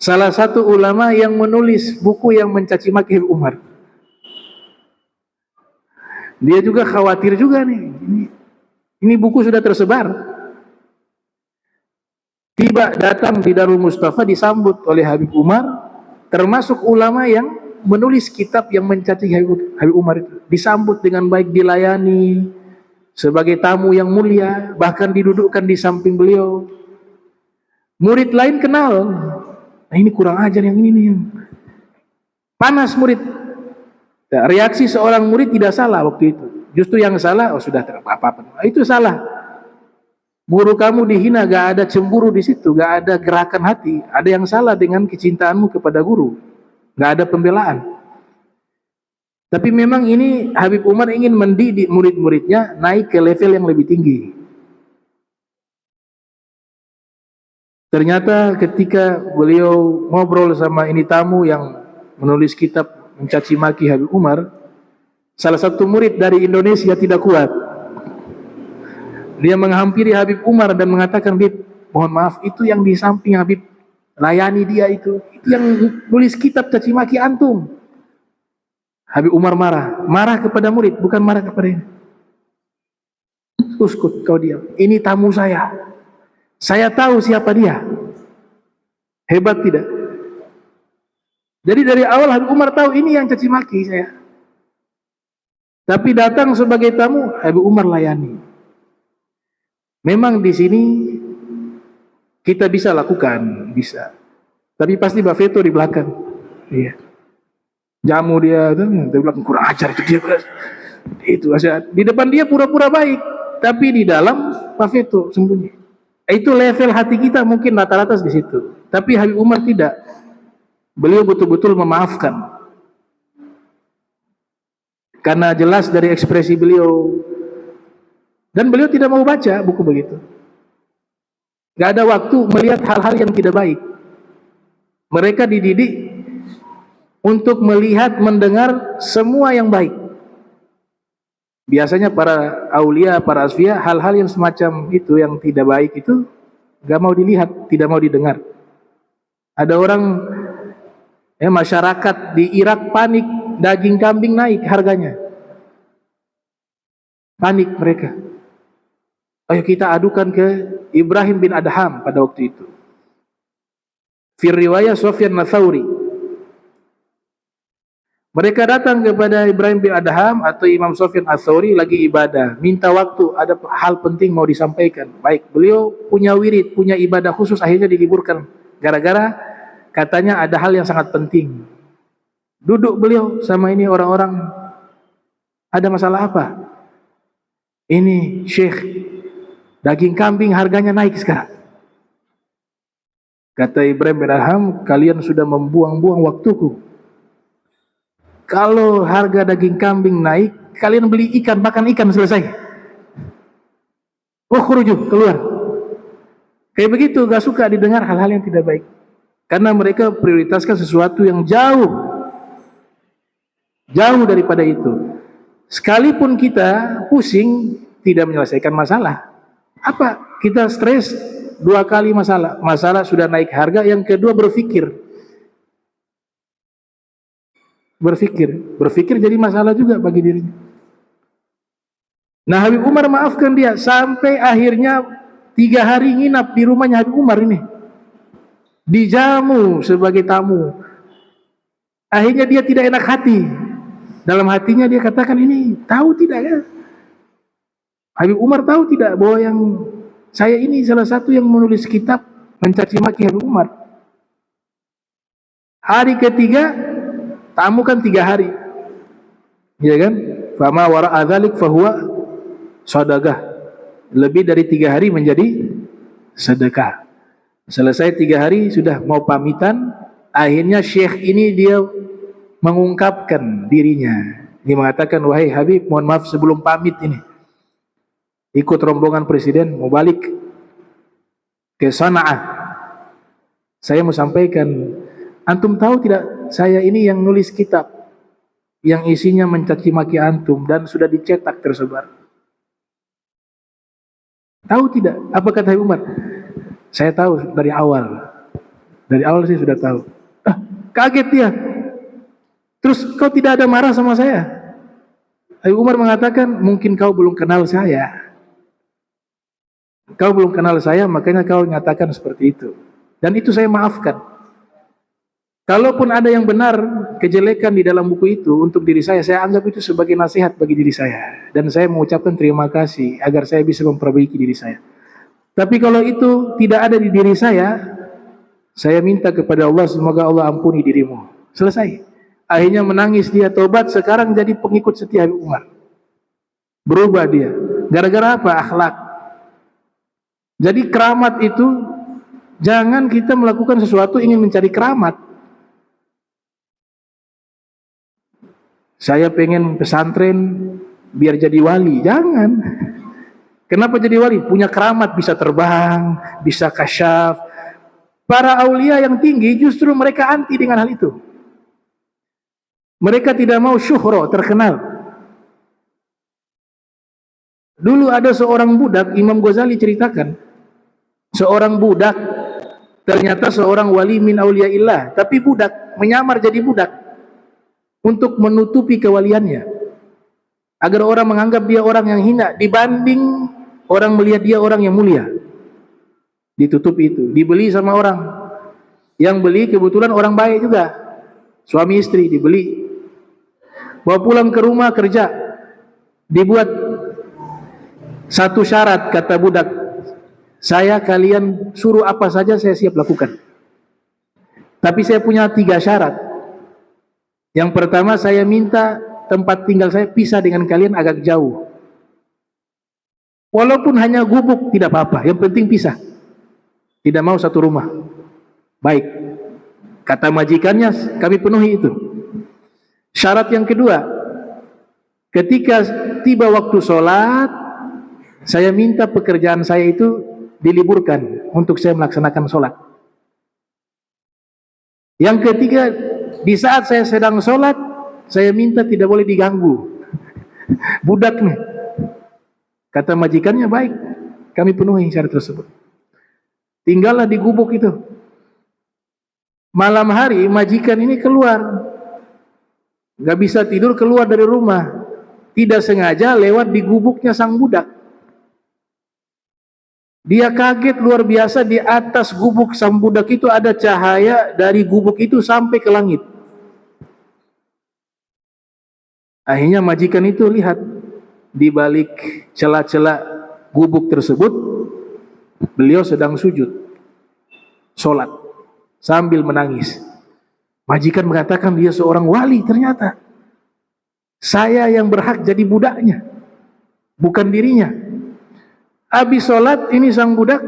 salah satu ulama yang menulis buku yang mencaci maki Umar. Dia juga khawatir juga nih. Ini buku sudah tersebar. Tiba datang di Darul Mustafa disambut oleh Habib Umar, termasuk ulama yang menulis kitab yang mencaci Habib Umar itu. Disambut dengan baik, dilayani sebagai tamu yang mulia, bahkan didudukkan di samping beliau. Murid lain kenal, nah ini kurang ajar yang ini nih. Panas murid. Nah, reaksi seorang murid tidak salah waktu itu. Justru yang salah, sudah tidak apa-apa. Itu salah. Guru kamu dihina, gak ada cemburu di situ, gak ada gerakan hati. Ada yang salah dengan kecintaanmu kepada guru. Gak ada pembelaan. Tapi memang ini Habib Umar ingin mendidik murid-muridnya naik ke level yang lebih tinggi. Ternyata ketika beliau ngobrol sama ini tamu yang menulis kitab mencaci maki Habib Umar, salah satu murid dari Indonesia tidak kuat. Dia menghampiri Habib Umar dan mengatakan, "Habib, mohon maaf, itu yang di samping Habib layani dia itu yang nulis kitab caci maki antum." Habib Umar marah kepada murid, bukan marah kepada ini. Uskut, kau diam. Ini tamu saya. Saya tahu siapa dia. Hebat tidak? Jadi dari awal Habib Umar tahu ini yang caci maki saya. Tapi datang sebagai tamu, Habib Umar layani. Memang di sini kita bisa lakukan, bisa. Tapi pasti Bafeto di belakang. Iya. Jamu dia bilang kurang ajar itu di depan dia pura-pura baik, tapi di dalam Bafeto sembunyi. Itu level hati kita mungkin rata-rata di situ. Tapi Habib Umar tidak. Beliau betul-betul memaafkan. Karena jelas dari ekspresi beliau. Dan beliau tidak mau baca buku begitu. Gak ada waktu melihat hal-hal yang tidak baik. Mereka dididik untuk melihat, mendengar semua yang baik. Biasanya para aulia, para asfiya, hal-hal yang semacam itu, yang tidak baik itu gak mau dilihat, tidak mau didengar. Ada orang, masyarakat di Irak panik, daging kambing naik harganya. Panik mereka. Ayo kita adukan ke Ibrahim bin Adham pada waktu itu. Fi riwayah Sufyan Ats-Tsauri. Mereka datang kepada Ibrahim bin Adham atau Imam Sufyan Ats-Tsauri lagi ibadah, minta waktu, ada hal penting mau disampaikan. Baik, beliau punya wirid, punya ibadah khusus, akhirnya diliburkan. Gara-gara katanya ada hal yang sangat penting. Duduk beliau sama ini orang-orang, ada masalah apa? Ini Syekh, daging kambing harganya naik sekarang. Kata Ibrahim bin Adham, kalian sudah membuang-buang waktuku. Kalau harga daging kambing naik, kalian beli ikan, makan ikan, selesai. Khuruju, keluar. Kayak begitu, gak suka didengar hal-hal yang tidak baik. Karena mereka prioritaskan sesuatu yang jauh daripada itu. Sekalipun kita pusing, tidak menyelesaikan masalah. Apa? Kita stres 2 kali masalah. Masalah sudah naik harga, yang kedua berpikir jadi masalah juga bagi dirinya. Nah, Habib Umar maafkan dia sampai akhirnya 3 hari nginap di rumahnya Habib Umar ini, dijamu sebagai tamu. Akhirnya dia tidak enak hati, Dalam hatinya dia katakan, ini tahu tidak ya? Habib Umar tahu tidak bahwa yang saya ini salah satu yang menulis kitab mencaci maki Habib Umar. Hari ketiga, tamu kan 3 hari, ya kan? Fama wara'a dzalik fahuwa shadaqah. Lebih dari 3 hari menjadi sedekah. Selesai 3 hari sudah mau pamitan, akhirnya syekh ini dia mengungkapkan dirinya. Dia mengatakan, wahai Habib, mohon maaf sebelum pamit ini, ikut rombongan presiden mau balik ke Sana'ah. Saya mau sampaikan, antum tahu tidak, saya ini yang nulis kitab yang isinya mencaci maki antum dan sudah dicetak tersebar. Tahu tidak? Apa kata Habib Umar? Saya tahu dari awal. Dari awal saya sudah tahu. Kaget dia. Terus kau tidak ada marah sama saya? Habib Umar mengatakan, mungkin kau belum kenal saya. Kau belum kenal saya, makanya kau nyatakan seperti itu. Dan itu saya maafkan. Kalaupun ada yang benar, kejelekan di dalam buku itu untuk diri saya anggap itu sebagai nasihat bagi diri saya. Dan saya mengucapkan terima kasih agar saya bisa memperbaiki diri saya. Tapi kalau itu tidak ada di diri saya minta kepada Allah, semoga Allah ampuni dirimu. Selesai. Akhirnya menangis dia, tobat, sekarang jadi pengikut setia Habib Umar. Berubah dia. Gara-gara apa? Akhlak. Jadi keramat itu, jangan kita melakukan sesuatu ingin mencari keramat. Saya pengen pesantren biar jadi wali. Jangan. Kenapa jadi wali? Punya keramat, bisa terbang, bisa kasyaf. Para aulia yang tinggi justru mereka anti dengan hal itu. Mereka tidak mau syuhro, terkenal. Dulu ada seorang budak, Imam Ghazali ceritakan, seorang budak ternyata seorang wali min auliaillah, tapi budak, menyamar jadi budak untuk menutupi kewaliannya, agar orang menganggap dia orang yang hina dibanding orang melihat dia orang yang mulia. Ditutupi itu, dibeli sama orang. Yang beli kebetulan orang baik juga, suami istri, dibeli, bawa pulang ke rumah kerja. Dibuat satu syarat, kata budak, saya kalian suruh apa saja saya siap lakukan, tapi saya punya 3 syarat. Yang pertama, saya minta tempat tinggal saya pisah dengan kalian agak jauh. Walaupun hanya gubuk tidak apa-apa, yang penting pisah. Tidak mau satu rumah. Baik. Kata majikannya, kami penuhi itu. Syarat yang kedua, ketika tiba waktu sholat, saya minta pekerjaan saya itu diliburkan untuk saya melaksanakan sholat. Yang ketiga, di saat saya sedang sholat, saya minta tidak boleh diganggu. Budak nih. Kata majikannya, baik, kami penuhi syarat tersebut. Tinggallah di gubuk itu. Malam hari majikan ini keluar, gak bisa tidur, keluar dari rumah, tidak sengaja lewat di gubuknya sang budak. Dia kaget luar biasa, di atas gubuk sang budak itu ada cahaya dari gubuk itu sampai ke langit. Akhirnya majikan itu lihat di balik celah-celah gubuk tersebut, beliau sedang sujud sholat sambil menangis. Majikan mengatakan dia seorang wali ternyata. Saya yang berhak jadi budaknya, bukan dirinya. Habis sholat ini sang budak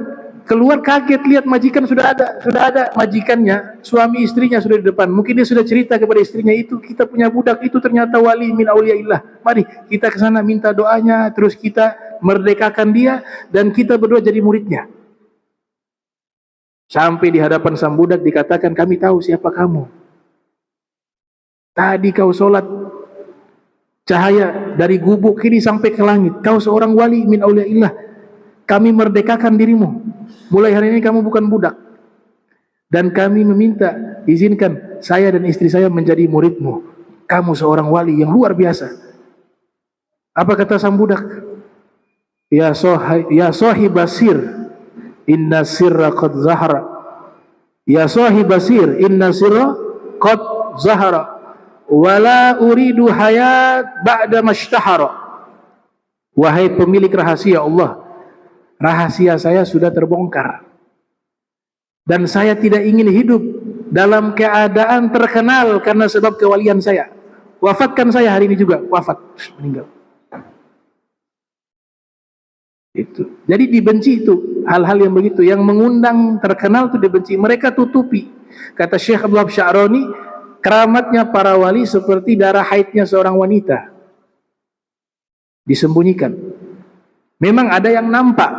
keluar, kaget lihat majikan sudah ada majikannya, suami istrinya sudah di depan. Mungkin dia sudah cerita kepada istrinya, itu kita punya budak itu ternyata wali min auliaillah. Mari kita ke sana minta doanya, terus kita merdekakan dia dan kita berdua jadi muridnya. Sampai di hadapan sang budak dikatakan, kami tahu siapa kamu. Tadi kau sholat, cahaya dari gubuk ini sampai ke langit. Kau seorang wali min auliaillah. Kami merdekakan dirimu. Mulai hari ini kamu bukan budak. Dan kami meminta, izinkan saya dan istri saya menjadi muridmu. Kamu seorang wali yang luar biasa. Apa kata sang budak? Ya sahib basir, inna sirra qad zahara. Ya sahib basir, inna sirra qad zahara. wala uridu hayat ba'da mashtahara. Wahai pemilik rahasia Allah, rahasia saya sudah terbongkar dan saya tidak ingin hidup dalam keadaan terkenal karena sebab kewalian saya. Wafatkan saya hari ini juga, wafat, meninggal. Itu. Jadi dibenci itu hal-hal yang begitu, yang mengundang terkenal itu dibenci. Mereka tutupi. Kata Syekh Abdullah Sya'rani, keramatnya para wali seperti darah haidnya seorang wanita, disembunyikan. Memang ada yang nampak,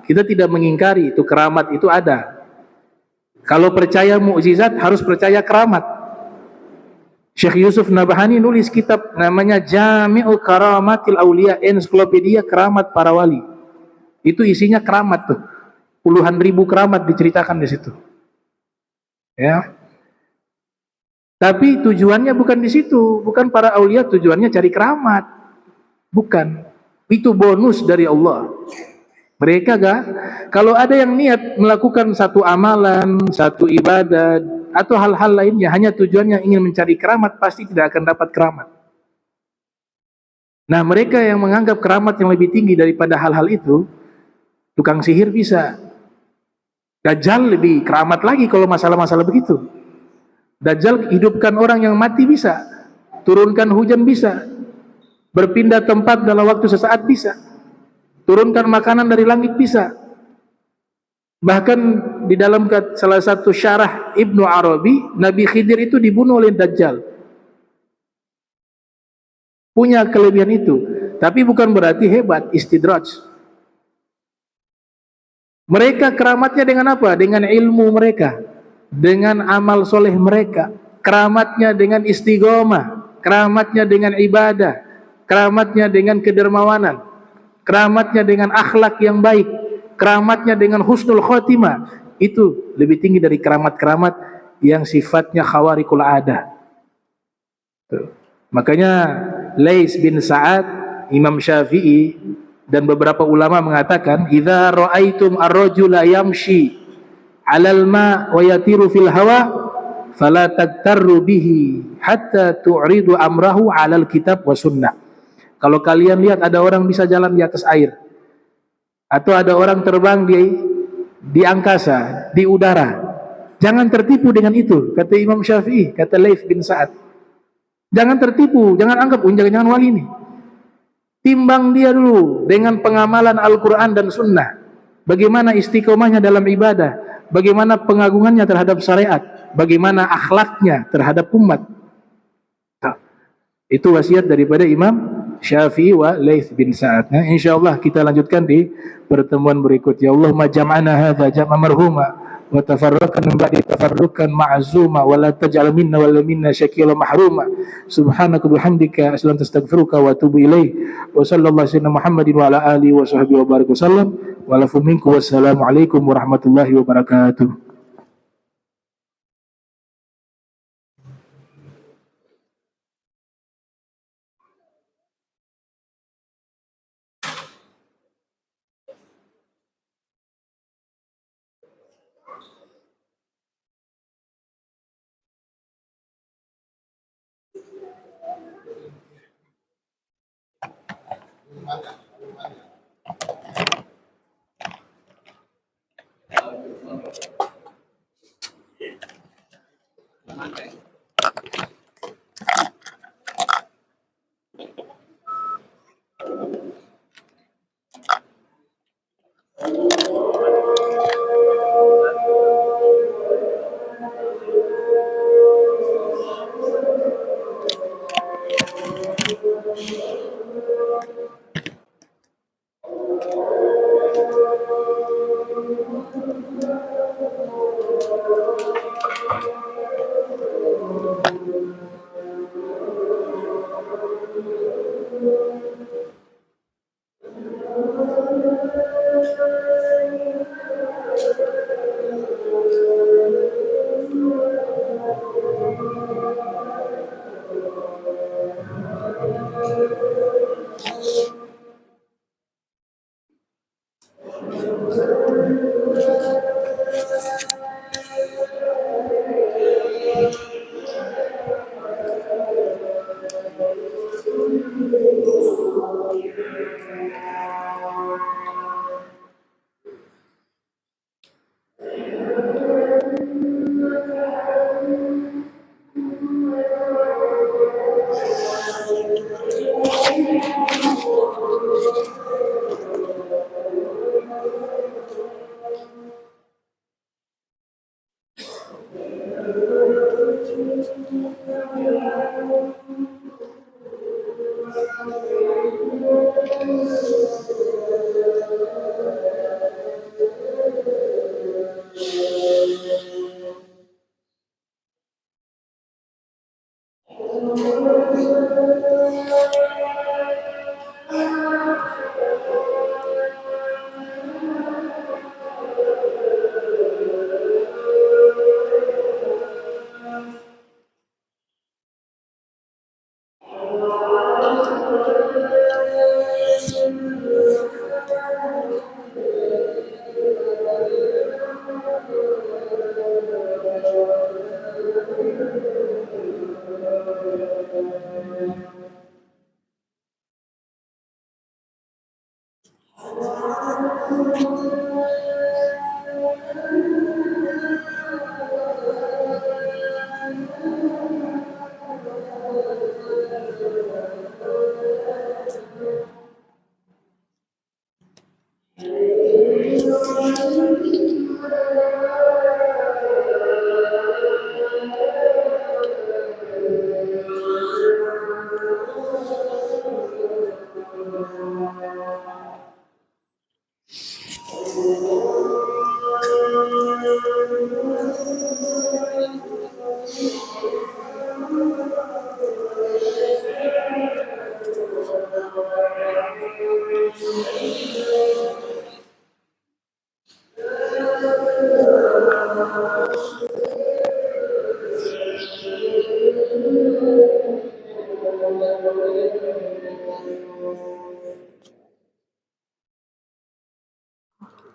kita tidak mengingkari itu, keramat itu ada. Kalau percaya mukjizat harus percaya keramat. Syekh Yusuf Nabhani nulis kitab namanya Jami'u Karamatil Auliya, ensiklopedia keramat para wali. Itu isinya keramat tuh. Puluhan ribu keramat diceritakan di situ. Ya. Tapi tujuannya bukan di situ, bukan para aulia tujuannya cari keramat. Bukan. Itu bonus dari Allah. Mereka kalau ada yang niat melakukan satu amalan, satu ibadah atau hal-hal lainnya hanya tujuannya ingin mencari keramat, pasti tidak akan dapat keramat. Nah, mereka yang menganggap keramat yang lebih tinggi daripada hal-hal itu, tukang sihir bisa. Dajjal lebih keramat lagi kalau masalah-masalah begitu. Dajjal hidupkan orang yang mati bisa, turunkan hujan bisa, berpindah tempat dalam waktu sesaat bisa, turunkan makanan dari langit bisa. Bahkan di dalam salah satu syarah Ibnu Arabi, Nabi Khidir itu dibunuh oleh Dajjal. Punya kelebihan itu, tapi bukan berarti hebat, istidraj. Mereka keramatnya dengan apa? Dengan ilmu mereka, dengan amal soleh mereka. Keramatnya dengan istiqomah, keramatnya dengan ibadah, keramatnya dengan kedermawanan, keramatnya dengan akhlak yang baik, keramatnya dengan husnul khotimah. Itu lebih tinggi dari keramat-keramat yang sifatnya khawariqul adah. Makanya Lais bin Sa'ad, Imam Syafi'i dan beberapa ulama mengatakan, idza ra'aitum ar-rajula yamshi 'alal ma' wa yatiru fil hawa fala tagtarru bihi hatta tu'ridu amrahu 'alal kitab wa sunnah. Kalau kalian lihat ada orang bisa jalan di atas air, atau ada orang terbang di angkasa, di udara, jangan tertipu dengan itu, kata Imam Syafi'i, kata Laits bin Sa'ad. Jangan tertipu, jangan anggap jangan wali ini. Timbang dia dulu dengan pengamalan Al-Quran dan Sunnah. Bagaimana istiqomahnya dalam ibadah, bagaimana pengagungannya terhadap syariat, bagaimana akhlaknya terhadap umat. Itu wasiat daripada Imam Syafi'i wa Laits bin Sa'ad. Nah, insyaallah kita lanjutkan di pertemuan berikutnya. Allahumma jam'ana hadza jam'an marhuma wa tafarraqna min ba'di tafarruqan ma'zuma wa la taj'al minna wa la minna syakila mahruma. Subhanaka bihamdika asyhadu an la ilaha illa anta astaghfiruka wa atubu ilaik. Wa sallallahu alaihi Muhammadin wa ala alihi wa sahbihi wa baraka wasallam. Wa lafu minkum wassalamu alaikum warahmatullahi wabarakatuh.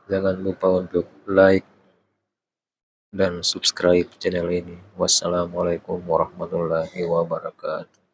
Jangan lupa untuk like dan subscribe channel ini. Wassalamualaikum warahmatullahi wabarakatuh.